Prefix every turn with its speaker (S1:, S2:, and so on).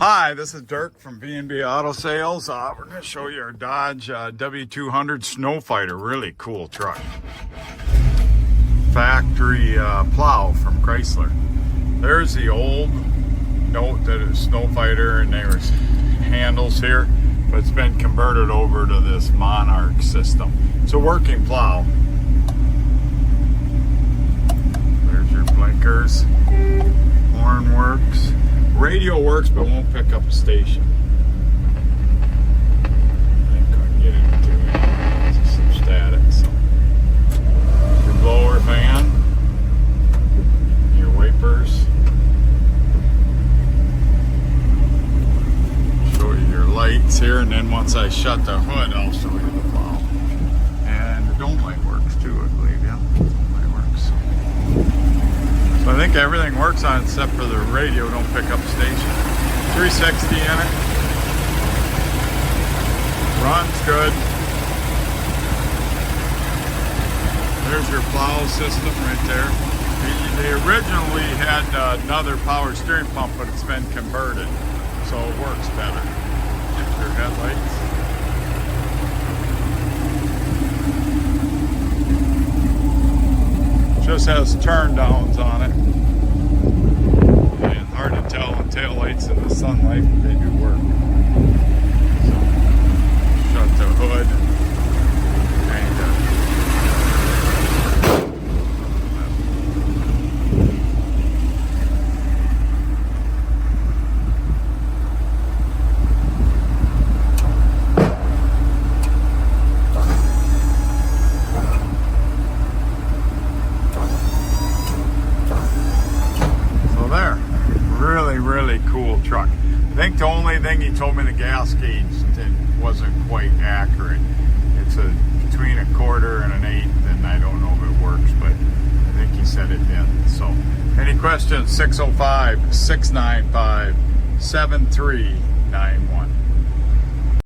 S1: Hi, this is Dirk from B&B Auto Sales. We're going to show you our Dodge W200 Snofiter. Really cool truck. Factory plow from Chrysler. There's the old note that it's Snofiter, and there's handles here, but it's been converted over to this Monarch system. It's a working plow. There's your blinkers. Horn works. Radio works, but won't pick up a station. I couldn't get into it. It's some static. So your blower fan, your wipers. Show you your lights here, and then once I shut the hood, I'll show you the plow. And the dome light works too, I believe. Yeah, dome light works. So I think everything works on it except for the radio, don't pick up station. 360 in it. Runs good. There's your plow system right there. They originally had another power steering pump, but it's been converted, so it works better. There's your headlights. Just has turn downs on it. And hard to tell on tail lights in the sunlight, but they do work. So, shut the hood. Really cool truck. I think the only thing he told me, the gas gauge wasn't quite accurate. It's between a quarter and an eighth, and I don't know if it works, but I think he said it did. So any questions? 605-695-7391.